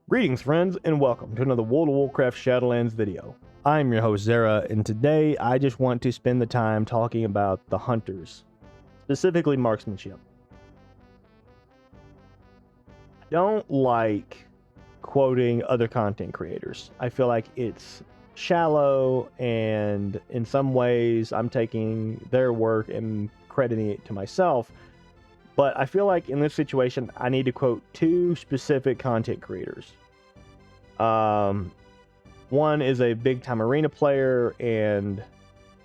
Greetings friends and welcome to another World of Warcraft Shadowlands video. I'm your host Zera, and today I just want to spend the time talking about the hunters, specifically marksmanship. I don't like quoting other content creators. I feel like it's shallow, and in some ways I'm taking their work and crediting it to myself. But I feel like in this situation, I need to quote two specific content creators. One is a big-time arena player and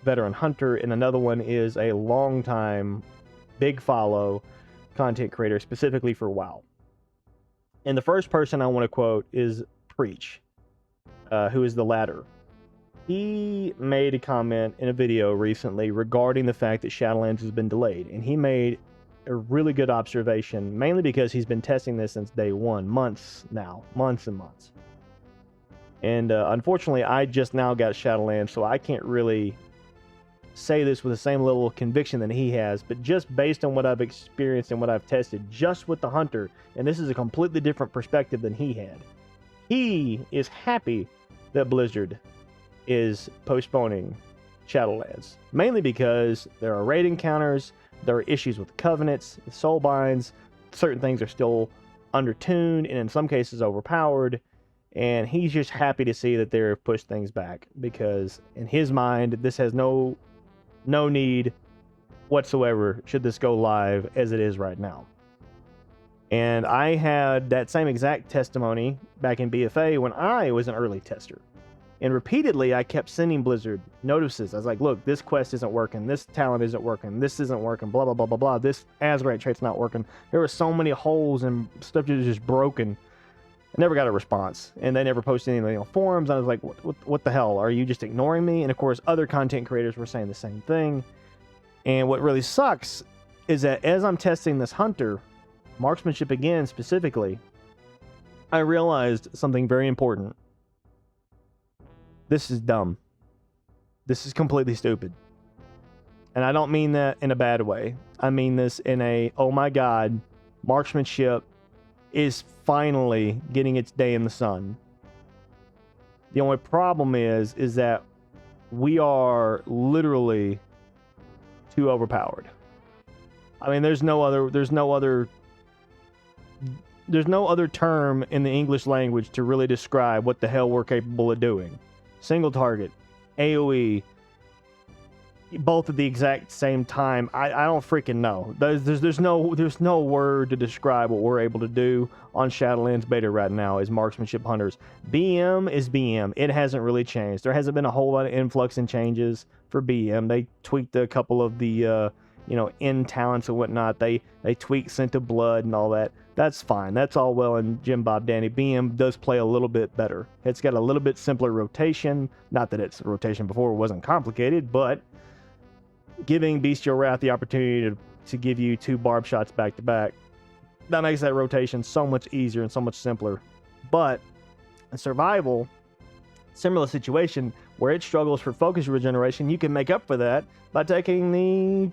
veteran hunter, and another one is a long-time big follow content creator specifically for WoW. And the first person I want to quote is Preach, who is the latter. He made a comment in a video recently regarding the fact that Shadowlands has been delayed, and he made a really good observation, mainly because he's been testing this since day one, months and months. And unfortunately, I just now got Shadowlands, so I can't really say this with the same level of conviction that he has, but just based on what I've experienced and what I've tested just with the Hunter, and this is a completely different perspective than he had. He is happy that Blizzard is postponing Shadowlands, mainly because there are raid encounters, there are issues with covenants, the soul binds, certain things are still undertuned, and in some cases overpowered, and he's just happy to see that they've pushed things back, because in his mind, this has no need whatsoever should this go live as it is right now. And I had that same exact testimony back in BFA when I was an early tester. And repeatedly, I kept sending Blizzard notices. I was like, look, this quest isn't working. This talent isn't working. This isn't working. Blah, blah, blah, blah, blah. This Azerite trait's not working. There were so many holes and stuff that was just broken. I never got a response. And they never posted anything on forums. I was like, what the hell? Are you just ignoring me? And of course, other content creators were saying the same thing. And what really sucks is that as I'm testing this Hunter, marksmanship again specifically, I realized something very important. This is dumb. This is completely stupid. And I don't mean that in a bad way. I mean this in a, oh my god, marksmanship is finally getting its day in the sun. The only problem is that we are literally too overpowered. I mean, there's no other term in the English language to really describe what the hell we're capable of doing. Single target, AoE, both at the exact same time. I don't freaking know. There's no word to describe what we're able to do on Shadowlands beta right now as marksmanship hunters. BM is BM. It hasn't really changed. There hasn't been a whole lot of influx and changes for BM. They tweaked a couple of the end talents and whatnot. They tweaked Scent of Blood and all that. That's fine. That's all well and Jim Bob Danny. BM does play a little bit better. It's got a little bit simpler rotation. Not that its rotation before wasn't complicated, but giving Bestial Wrath the opportunity to give you 2 barb shots back to back, that makes that rotation so much easier and so much simpler. But in survival, similar situation where it struggles for focus regeneration, you can make up for that by taking the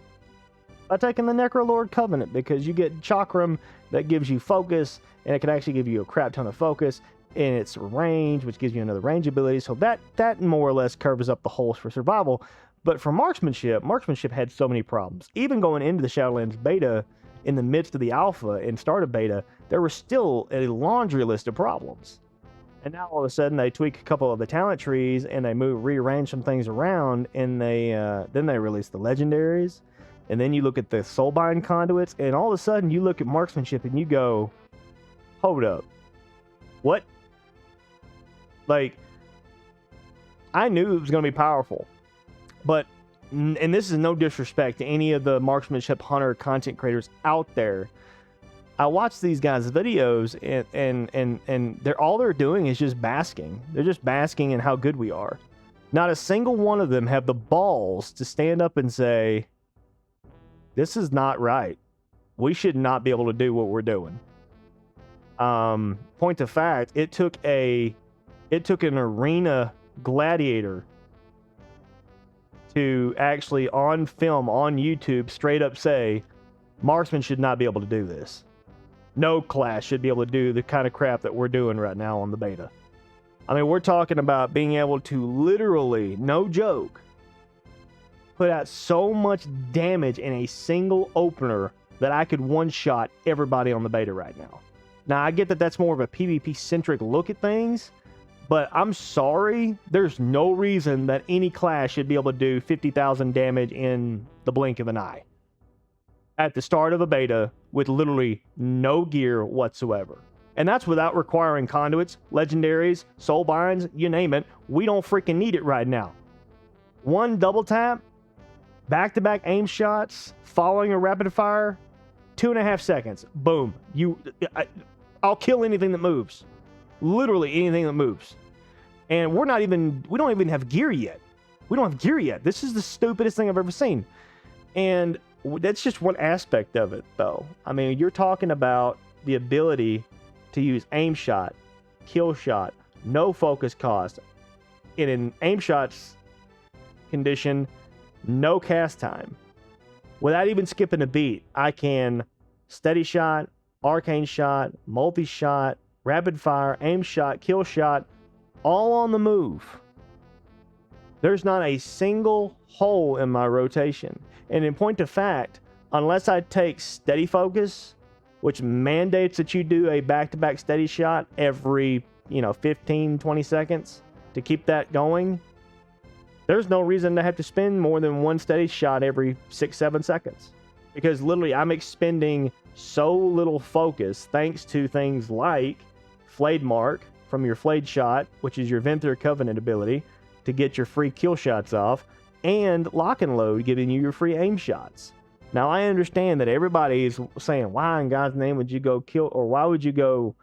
Necrolord Covenant, because you get Chakram that gives you focus, and it can actually give you a crap ton of focus in its range, which gives you another range ability. So that more or less covers up the holes for survival. But for marksmanship had so many problems. Even going into the Shadowlands beta, in the midst of the alpha and start of beta, there was still a laundry list of problems. And now all of a sudden they tweak a couple of the talent trees and they rearrange some things around, and then they release the legendaries. And then you look at the soulbind conduits, and all of a sudden you look at marksmanship and you go, hold up, what? Like, I knew it was going to be powerful, but, and this is no disrespect to any of the marksmanship hunter content creators out there, I watch these guys' videos and all they're doing is just basking. They're just basking in how good we are. Not a single one of them have the balls to stand up and say, this is not right. We should not be able to do what we're doing. Point of fact, it took an arena gladiator to actually on film on YouTube straight up say, marksman should not be able to do this. No class should be able to do the kind of crap that we're doing right now on the beta. I mean, we're talking about being able to literally, no joke, put out so much damage in a single opener that I could one-shot everybody on the beta right now. Now, I get that that's more of a PvP-centric look at things, but I'm sorry, there's no reason that any class should be able to do 50,000 damage in the blink of an eye at the start of a beta with literally no gear whatsoever. And that's without requiring conduits, legendaries, soul binds, you name it. We don't freaking need it right now. One double tap, back-to-back aim shots, following a rapid fire, 2.5 seconds. Boom. I'll kill anything that moves. Literally anything that moves. And we don't even have gear yet. We don't have gear yet. This is the stupidest thing I've ever seen. And that's just one aspect of it, though. I mean, you're talking about the ability to use aim shot, kill shot, no focus cost. In an aim shots condition, no cast time. Without even skipping a beat, I can steady shot, arcane shot, multi-shot, rapid fire, aim shot, kill shot, all on the move. There's not a single hole in my rotation. And in point of fact, unless I take steady focus, which mandates that you do a back-to-back steady shot every, 15, 20 seconds to keep that going, there's no reason to have to spend more than one steady shot every 6-7 seconds. Because literally, I'm expending so little focus thanks to things like Flayed Mark from your Flayed Shot, which is your Venthyr Covenant ability to get your free kill shots off, and Lock and Load giving you your free aim shots. Now, I understand that everybody is saying, why in God's name would you go kill, or why would you go,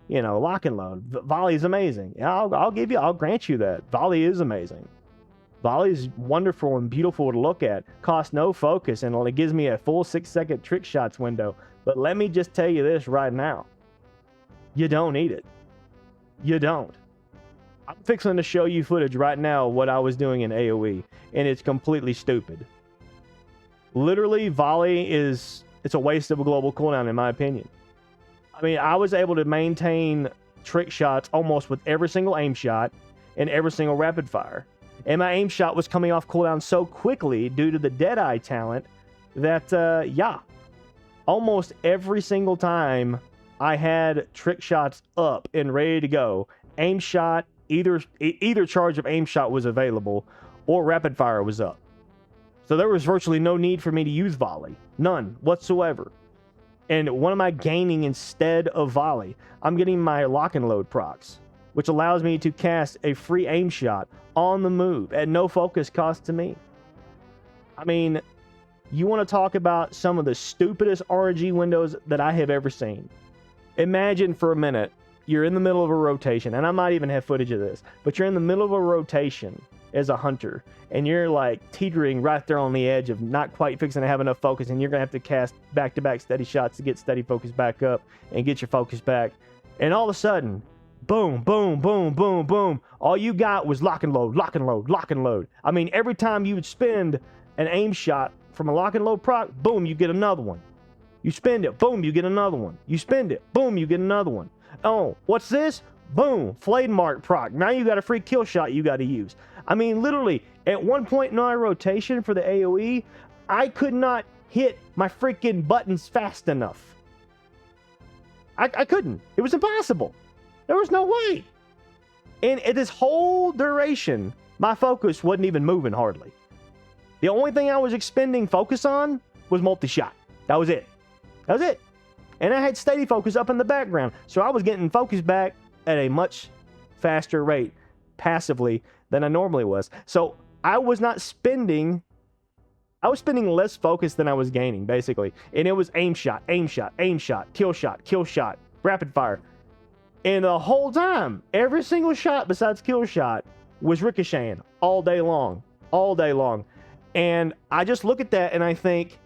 Lock and Load? Volley is amazing. Yeah, I'll grant you that. Volley is amazing. Volley is wonderful and beautiful to look at. Costs no focus, and it gives me a full 6-second trick shots window. But let me just tell you this right now. You don't need it. You don't. I'm fixing to show you footage right now of what I was doing in AoE, and it's completely stupid. Literally, Volley it's a waste of a global cooldown, in my opinion. I mean, I was able to maintain trick shots almost with every single aim shot and every single rapid fire. And my aim shot was coming off cooldown so quickly due to the Deadeye talent that, almost every single time I had trick shots up and ready to go. Aim shot, either charge of aim shot was available or rapid fire was up. So there was virtually no need for me to use Volley. None whatsoever. And what am I gaining instead of Volley? I'm getting my Lock and Load procs, which allows me to cast a free aim shot on the move at no focus cost to me. I mean, you want to talk about some of the stupidest RNG windows that I have ever seen. Imagine for a minute, you're in the middle of a rotation, and I might even have footage of this, but you're in the middle of a rotation as a hunter, and you're like teetering right there on the edge of not quite fixing to have enough focus, and you're going to have to cast back-to-back steady shots to get steady focus back up and get your focus back. And all of a sudden, boom, boom, boom, boom, boom. All you got was lock and load, lock and load, lock and load. I mean, every time you would spend an aim shot from a lock and load proc, boom, you get another one. You spend it, boom, you get another one. You spend it, boom, you get another one. Oh, what's this? Boom, Flayed Mark proc. Now you got a free kill shot you got to use. I mean, literally, at one point in my rotation for the AoE, I could not hit my freaking buttons fast enough. I couldn't. It was impossible. There was no way. And at this whole duration, my focus wasn't even moving hardly. The only thing I was expending focus on was multi-shot. That was it. That was it. And I had steady focus up in the background. So I was getting focus back at a much faster rate passively than I normally was. So I was spending less focus than I was gaining, basically. And it was aim shot, aim shot, aim shot, kill shot, rapid fire. And the whole time, every single shot besides kill shot was ricocheting all day long. And I just look at that and I think,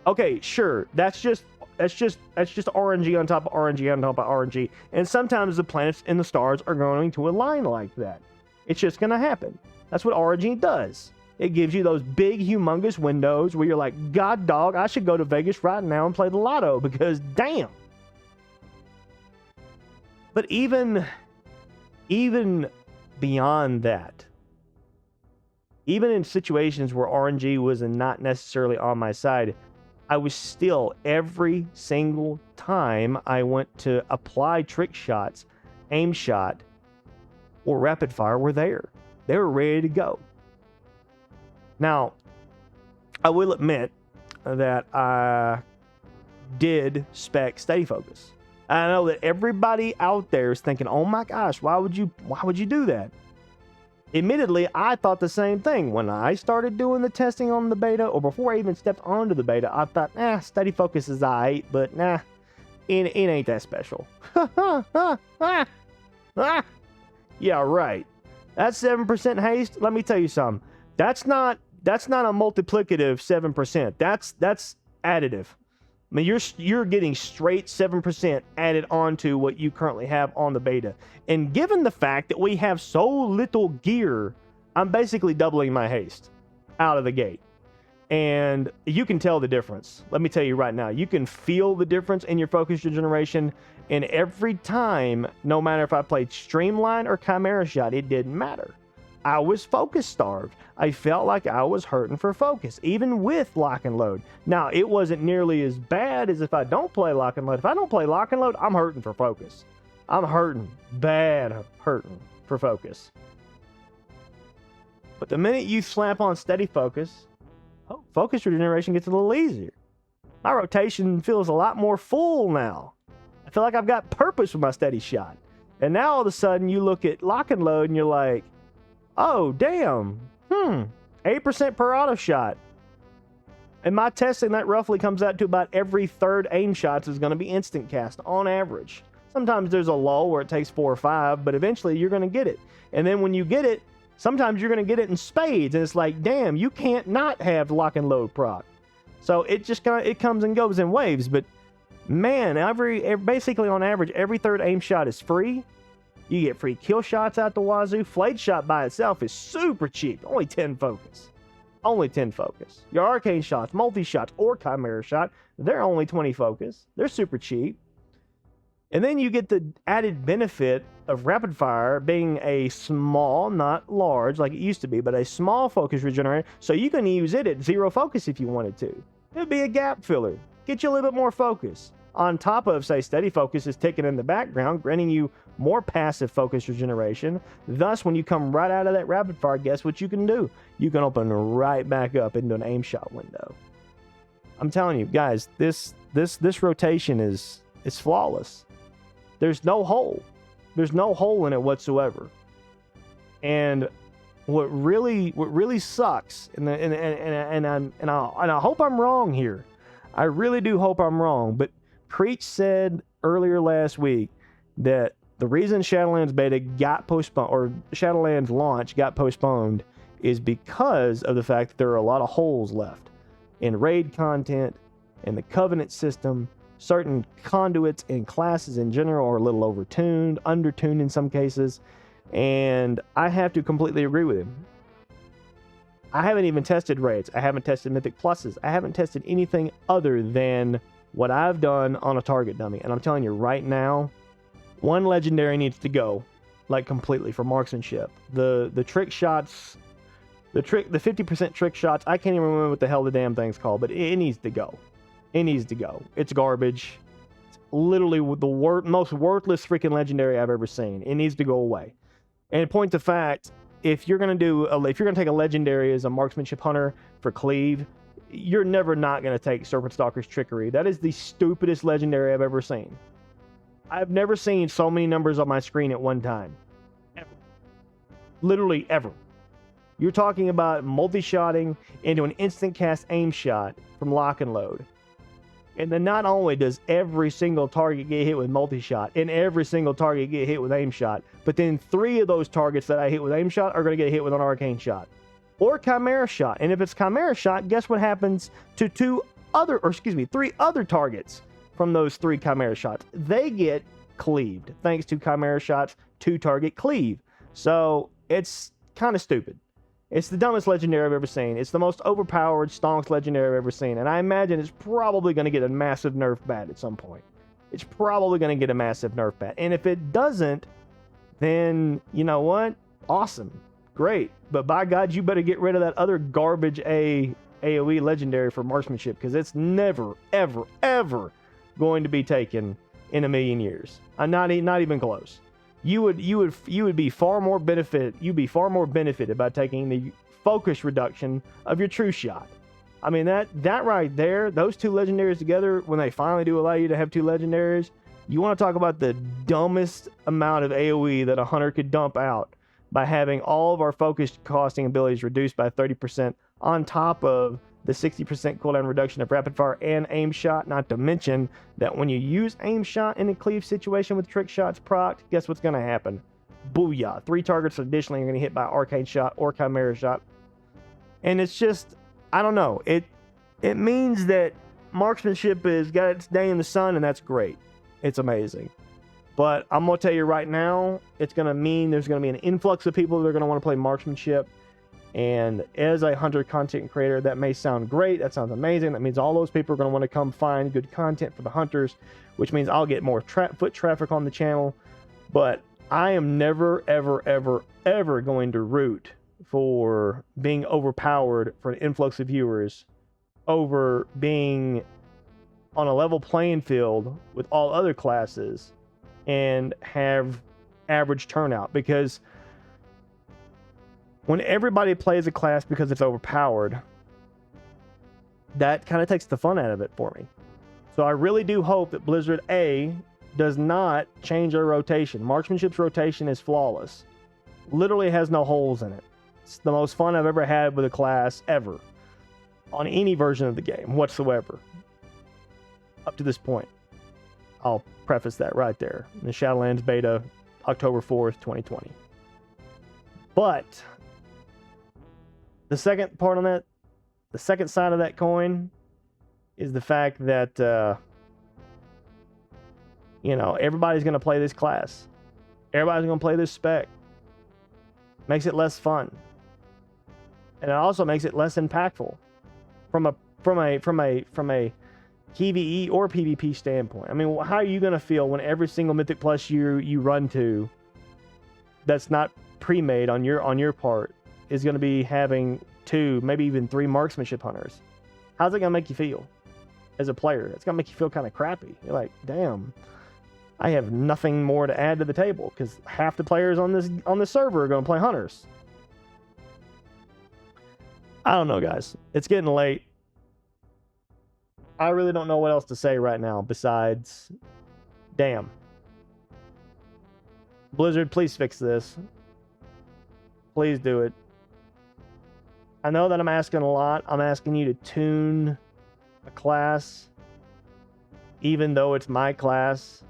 okay, sure, that's just RNG on top of RNG on top of RNG. And sometimes the planets and the stars are going to align like that. It's just going to happen. That's what RNG does. It gives you those big, humongous windows where you're like, God dog, I should go to Vegas right now and play the lotto because damn, But even beyond that, even in situations where RNG was not necessarily on my side, I was still, every single time I went to apply trick shots, aim shot, or rapid fire were there. They were ready to go. Now, I will admit that I did spec steady focus. I know that everybody out there is thinking, oh my gosh, why would you do that? Admittedly, I thought the same thing. When I started doing the testing on the beta, or before I even stepped onto the beta, I thought, steady focus is aight, but it ain't that special. Yeah, right. That's 7% haste. Let me tell you something. That's not a multiplicative 7%. That's additive. I mean, you're getting straight 7% added onto what you currently have on the beta. And given the fact that we have so little gear, I'm basically doubling my haste out of the gate. And you can tell the difference. Let me tell you right now, you can feel the difference in your focus regeneration. And every time, no matter if I played Streamline or Chimera Shot, it didn't matter. I was focus starved. I felt like I was hurting for focus, even with lock and load. Now, it wasn't nearly as bad as if I don't play lock and load. If I don't play lock and load, I'm hurting for focus. I'm hurting, hurting for focus. But the minute you slap on steady focus, focus regeneration gets a little easier. My rotation feels a lot more full now. I feel like I've got purpose with my steady shot. And now all of a sudden you look at lock and load and you're like, oh, damn. 8% per auto shot. In my testing, that roughly comes out to about every third aim shots is going to be instant cast on average. Sometimes there's a lull where it takes 4 or 5, but eventually you're going to get it. And then when you get it, sometimes you're going to get it in spades, and it's like, damn, you can't not have lock and load proc. So it just it comes and goes in waves. But man, basically on average, every third aim shot is free. You get free kill shots out the wazoo. Flayed shot by itself is super cheap. Only 10 focus. Only 10 focus. Your arcane shots, multi-shots, or chimera shot, they're only 20 focus. They're super cheap. And then you get the added benefit of rapid fire being a small, not large like it used to be, but a small focus regenerator. So you can use it at 0 focus if you wanted to. It'd be a gap filler. Get you a little bit more focus. On top of, say, steady focus is ticking in the background, granting you more passive focus regeneration. Thus, when you come right out of that rapid fire, guess what you can do? You can open right back up into an aim shot window. I'm telling you, guys, this rotation is flawless. There's no hole. There's no hole in it whatsoever. And what really sucks, and I hope I'm wrong here. I really do hope I'm wrong, but Preach said earlier last week that the reason Shadowlands beta got postponed, or Shadowlands launch got postponed, is because of the fact that there are a lot of holes left in raid content, in the Covenant system. Certain conduits and classes in general are a little overtuned, undertuned in some cases, and I have to completely agree with him. I haven't even tested raids. I haven't tested Mythic Pluses. I haven't tested anything other than what I've done on a target dummy. And I'm telling you right now, one legendary needs to go, like, completely for marksmanship. The trick shots, the 50% trick shots, I can't even remember what the hell the damn thing's called, but it needs to go. It needs to go. It's garbage. It's literally the most worthless freaking legendary I've ever seen. It needs to go away. And point of fact, if you're gonna take a legendary as a marksmanship hunter for cleave, you're never not gonna take Serpent Stalker's Trickery. That is the stupidest legendary I've ever seen. I've never seen so many numbers on my screen at one time. Ever. Literally ever. You're talking about multi-shotting into an instant cast aim shot from lock and load. And then not only does every single target get hit with multi-shot, and every single target get hit with aim shot, but then 3 of those targets that I hit with aim shot are going to get hit with an arcane shot. Or chimera shot. And if it's chimera shot, guess what happens to 3 other targets from those 3 chimera shots? They get cleaved, thanks to chimera shots 2-target cleave. So it's kind of stupid. It's the dumbest legendary I've ever seen. It's the most overpowered, stonks legendary I've ever seen. And I imagine it's probably going to get a massive nerf bat at some point. it's probably going to get a massive nerf pat. And if it doesn't, then you know what? Awesome. Great. But by God, you better get rid of that other garbage AoE legendary for marksmanship, because it's never, ever, ever going to be taken in a million years. Not even close. You would be far more benefited by taking the focus reduction of your true shot. I mean, that right there, those two legendaries together, when they finally do allow you to have two legendaries, you want to talk about the dumbest amount of AoE that a hunter could dump out by having all of our focused costing abilities reduced by 30% on top of the 60% cooldown reduction of rapid fire and aim shot. Not to mention that when you use aim shot in a cleave situation with trick shots procced, guess what's going to happen? Booyah. 3 targets additionally are going to hit by arcane shot or chimera shot. And it's just, I don't know. It means that marksmanship has got its day in the sun, and that's great. It's amazing. But I'm going to tell you right now, it's going to mean there's going to be an influx of people that are going to want to play marksmanship. And as a hunter content creator, that may sound great. That sounds amazing. That means all those people are going to want to come find good content for the hunters, which means I'll get more foot traffic on the channel. But I am never, ever, ever, ever going to root for being overpowered for an influx of viewers over being on a level playing field with all other classes and have average turnout. Because when everybody plays a class because it's overpowered, that kind of takes the fun out of it for me. So I really do hope that Blizzard does not change their rotation. Marksmanship's rotation is flawless. Literally has no holes in it. It's the most fun I've ever had with a class ever on any version of the game whatsoever up to this point. I'll preface that right there. The Shadowlands beta, October 4th, 2020. But the second part on that, the second side of that coin, is the fact that, everybody's going to play this class. Everybody's going to play this spec. Makes it less fun. And it also makes it less impactful from a PvE or PvP standpoint. I mean, how are you going to feel when every single Mythic Plus you run to that's not pre-made on your part is going to be having 2, maybe even 3 marksmanship hunters? How's it going to make you feel as a player? It's going to make you feel kind of crappy. You're like, damn, I have nothing more to add to the table because half the players on this server are going to play hunters. I don't know, guys. It's getting late. I really don't know what else to say right now besides, damn. Blizzard, please fix this. Please do it. I know that I'm asking a lot. I'm asking you to tune a class, even though it's my class.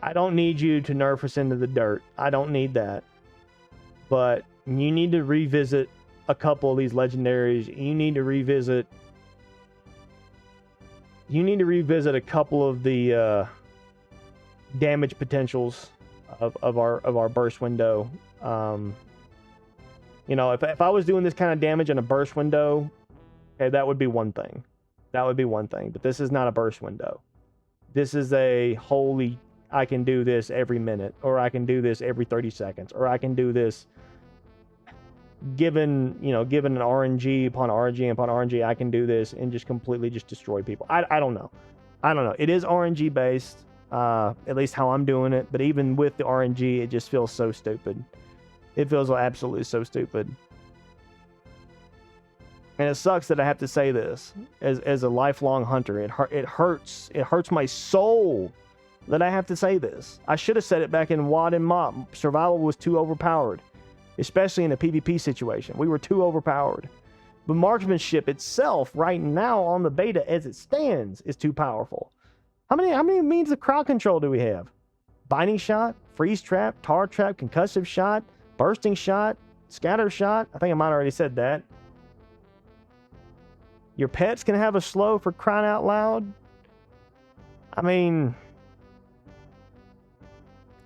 I don't need you to nerf us into the dirt. I don't need that. But you need to revisit a couple of these legendaries. You need to revisit a couple of the damage potentials of our burst window. If I was doing this kind of damage in a burst window, okay, that would be one thing. But this is not a burst window. This is a holy, I can do this every minute, or I can do this every 30 seconds, or I can do this given an RNG upon RNG upon RNG, I can do this and just completely just destroy people. I don't know. It is RNG based, at least how I'm doing it. But even with the RNG, it just feels so stupid. It feels absolutely so stupid. And it sucks that I have to say this as a lifelong hunter. It hurts my soul that I have to say this. I should have said it back in WoD and MOP. Survival was too overpowered, especially in a PvP situation. We were too overpowered. But marksmanship itself, right now on the beta as it stands, is too powerful. How many means of crowd control do we have? Binding shot, freeze trap, tar trap, concussive shot, bursting shot, scatter shot. I think I might have already said that. Your pets can have a slow for crying out loud. I mean,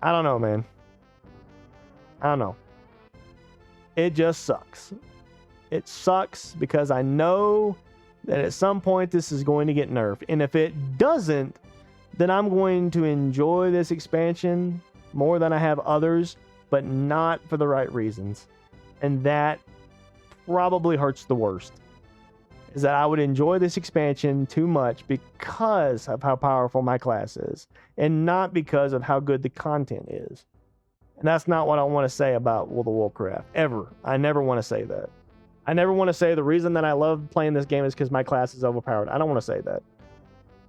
I don't know, man. I don't know. It just sucks. It sucks because I know that at some point this is going to get nerfed. And if it doesn't, then I'm going to enjoy this expansion more than I have others, but not for the right reasons. And that probably hurts the worst. Is that I would enjoy this expansion too much because of how powerful my class is, and not because of how good the content is. And that's not what I want to say about World of Warcraft, ever. I never want to say that. I never want to say the reason that I love playing this game is because my class is overpowered. I don't want to say that.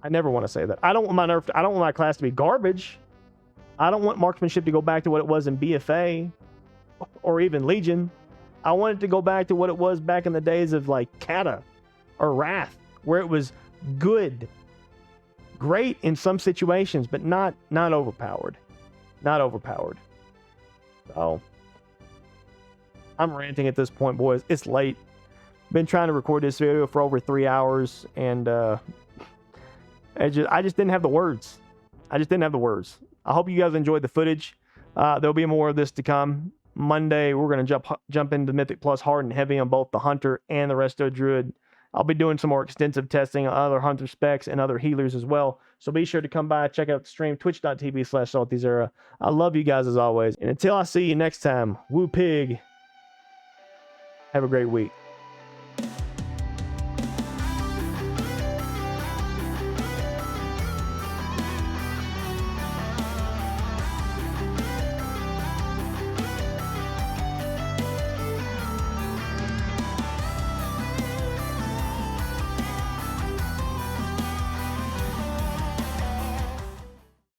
I never want to say that. I don't want my class to be garbage. I don't want marksmanship to go back to what it was in BFA or even Legion. I want it to go back to what it was back in the days of like Kata or Wrath, where it was good, great in some situations, but not overpowered. Not overpowered. So I'm ranting at this point, boys. It's late. Been trying to record this video for over 3 hours, and I just didn't have the words. I I hope you guys enjoyed the footage. There'll be more of this to come. Monday, we're going to jump into Mythic Plus hard and heavy on both the Hunter and the Resto Druid. I'll be doing some more extensive testing on other Hunter specs and other healers as well. So be sure to come by, check out the stream, twitch.tv/SaltyZera. I love you guys as always. And until I see you next time, woo pig. Have a great week.